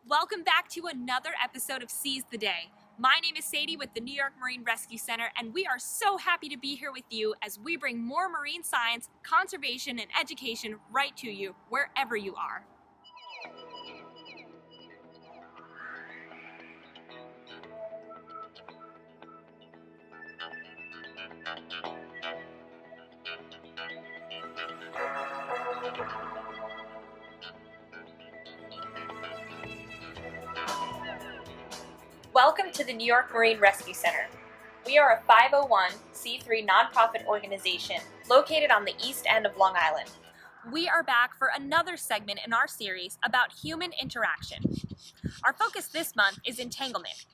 Welcome back to another episode of Seize the Day. My name is Sadie with the New York Marine Rescue Center, and we are so happy to be here with you as we bring more marine science, conservation, and education right to you, wherever you are. Welcome to the New York Marine Rescue Center. We are a 501c3 nonprofit organization located on the east end of Long Island. We are back for another segment in our series about human interaction. Our focus this month is entanglement.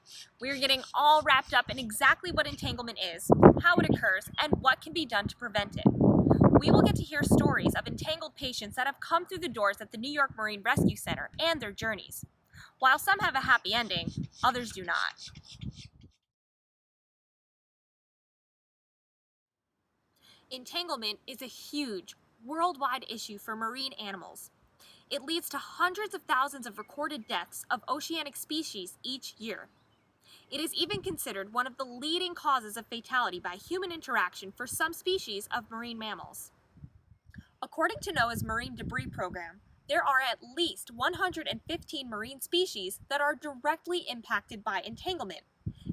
We're getting all wrapped up in exactly what entanglement is, how it occurs, and what can be done to prevent it. We will get to hear stories of entangled patients that have come through the doors at the New York Marine Rescue Center and their journeys. While some have a happy ending, others do not. Entanglement is a huge, worldwide issue for marine animals. It leads to hundreds of thousands of recorded deaths of oceanic species each year. It is even considered one of the leading causes of fatality by human interaction for some species of marine mammals. According to NOAA's Marine Debris Program, there are at least 115 marine species that are directly impacted by entanglement,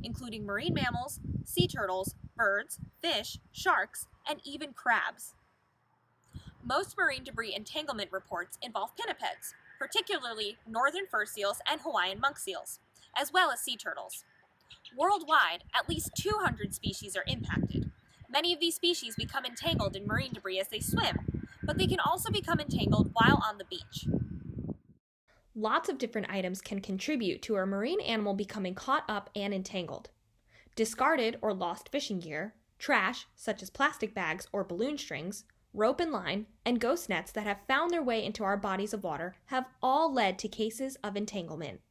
including marine mammals, sea turtles, birds, fish, sharks, and even crabs. Most marine debris entanglement reports involve pinnipeds, particularly northern fur seals and Hawaiian monk seals, as well as sea turtles. Worldwide, at least 200 species are impacted. Many of these species become entangled in marine debris as they swim, but they can also become entangled while on the beach. Lots of different items can contribute to a marine animal becoming caught up and entangled. Discarded or lost fishing gear, trash such as plastic bags or balloon strings, rope and line, and ghost nets that have found their way into our bodies of water have all led to cases of entanglement.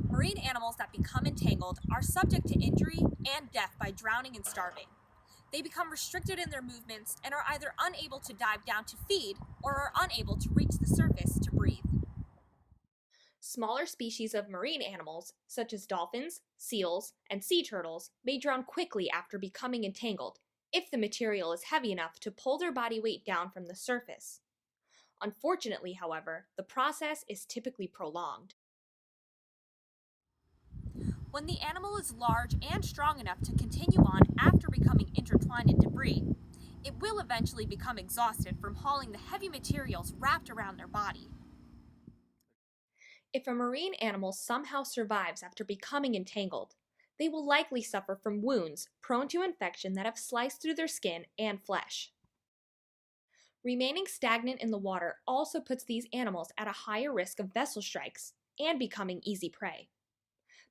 Marine animals that become entangled are subject to injury and death by drowning and starving. They become restricted in their movements and are either unable to dive down to feed or are unable to reach the surface to breathe. Smaller species of marine animals, such as dolphins, seals, and sea turtles, may drown quickly after becoming entangled, if the material is heavy enough to pull their body weight down from the surface. Unfortunately, however, the process is typically prolonged. When the animal is large and strong enough to continue on after becoming intertwined in debris, it will eventually become exhausted from hauling the heavy materials wrapped around their body. If a marine animal somehow survives after becoming entangled, they will likely suffer from wounds prone to infection that have sliced through their skin and flesh. Remaining stagnant in the water also puts these animals at a higher risk of vessel strikes and becoming easy prey.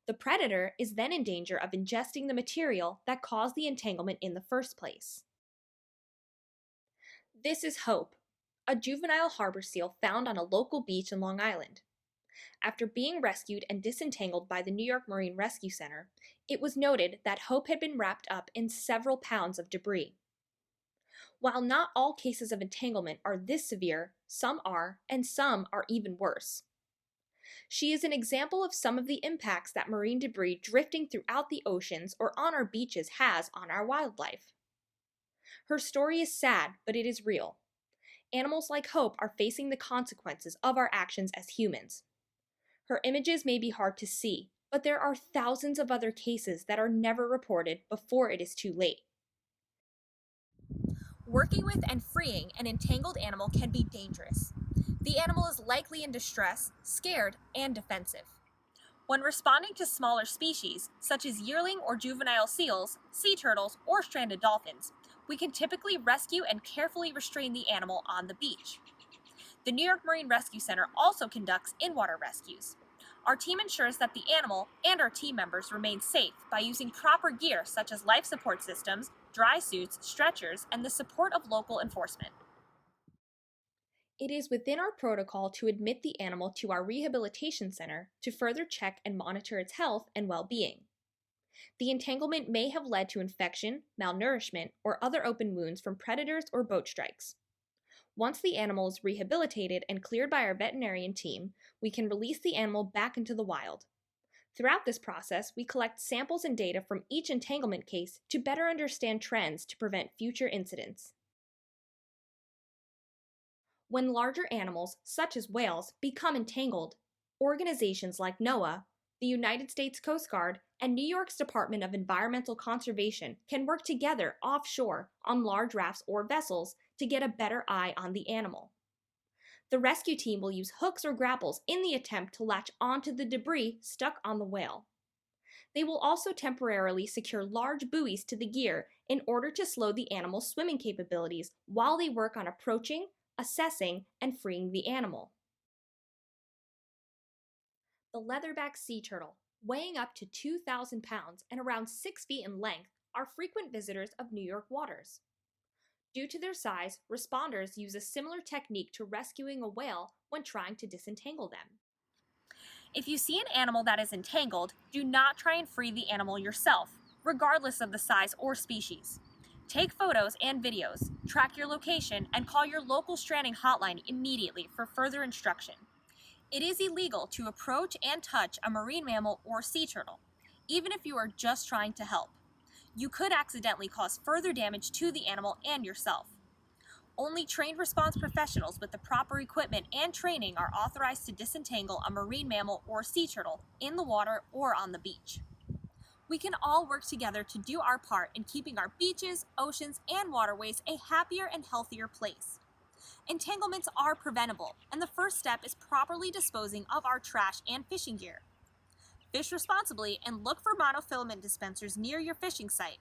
The predator is then in danger of ingesting the material that caused the entanglement in the first place. This is Hope, a juvenile harbor seal found on a local beach in Long Island. After being rescued and disentangled by the New York Marine Rescue Center, it was noted that Hope had been wrapped up in several pounds of debris. While not all cases of entanglement are this severe, some are, and some are even worse. She is an example of some of the impacts that marine debris drifting throughout the oceans or on our beaches has on our wildlife. Her story is sad, but it is real. Animals like Hope are facing the consequences of our actions as humans. Her images may be hard to see, but there are thousands of other cases that are never reported before it is too late. Working with and freeing an entangled animal can be dangerous. The animal is likely in distress, scared, and defensive. When responding to smaller species, such as yearling or juvenile seals, sea turtles, or stranded dolphins, we can typically rescue and carefully restrain the animal on the beach. The New York Marine Rescue Center also conducts in-water rescues. Our team ensures that the animal and our team members remain safe by using proper gear such as life support systems, dry suits, stretchers, and the support of local enforcement. It is within our protocol to admit the animal to our rehabilitation center to further check and monitor its health and well-being. The entanglement may have led to infection, malnourishment, or other open wounds from predators or boat strikes. Once the animal is rehabilitated and cleared by our veterinarian team, we can release the animal back into the wild. Throughout this process, we collect samples and data from each entanglement case to better understand trends to prevent future incidents. When larger animals, such as whales, become entangled, organizations like NOAA, the United States Coast Guard, and New York's Department of Environmental Conservation can work together offshore on large rafts or vessels to get a better eye on the animal. The rescue team will use hooks or grapples in the attempt to latch onto the debris stuck on the whale. They will also temporarily secure large buoys to the gear in order to slow the animal's swimming capabilities while they work on approaching, assessing, and freeing the animal. The leatherback sea turtle, weighing up to 2,000 pounds and around 6 feet in length, are frequent visitors of New York waters. Due to their size, responders use a similar technique to rescuing a whale when trying to disentangle them. If you see an animal that is entangled, do not try and free the animal yourself, regardless of the size or species. Take photos and videos, track your location, and call your local stranding hotline immediately for further instruction. It is illegal to approach and touch a marine mammal or sea turtle, even if you are just trying to help. You could accidentally cause further damage to the animal and yourself. Only trained response professionals with the proper equipment and training are authorized to disentangle a marine mammal or sea turtle in the water or on the beach. We can all work together to do our part in keeping our beaches, oceans, and waterways a happier and healthier place. Entanglements are preventable, and the first step is properly disposing of our trash and fishing gear. Fish responsibly and look for monofilament dispensers near your fishing site.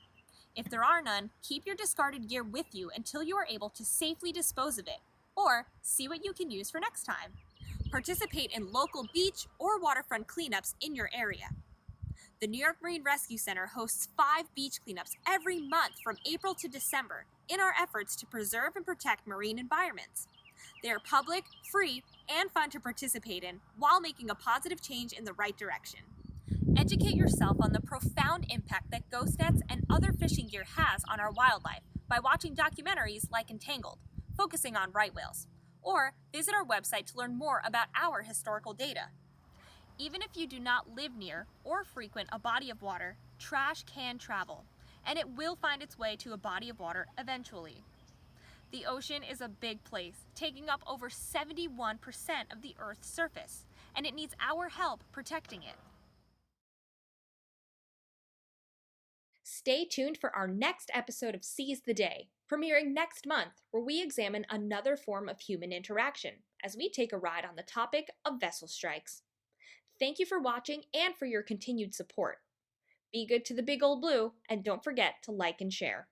If there are none, keep your discarded gear with you until you are able to safely dispose of it, or see what you can use for next time. Participate in local beach or waterfront cleanups in your area. The New York Marine Rescue Center hosts 5 beach cleanups every month from April to December in our efforts to preserve and protect marine environments. They are public, free, and fun to participate in while making a positive change in the right direction. Educate yourself on the profound impact that ghost nets and other fishing gear has on our wildlife by watching documentaries like Entangled, focusing on right whales, or visit our website to learn more about our historical data. Even if you do not live near or frequent a body of water, trash can travel, and it will find its way to a body of water eventually. The ocean is a big place, taking up over 71% of the Earth's surface, and it needs our help protecting it. Stay tuned for our next episode of Seize the Day, premiering next month, where we examine another form of human interaction as we take a ride on the topic of vessel strikes. Thank you for watching and for your continued support. Be good to the big old blue, and don't forget to like and share.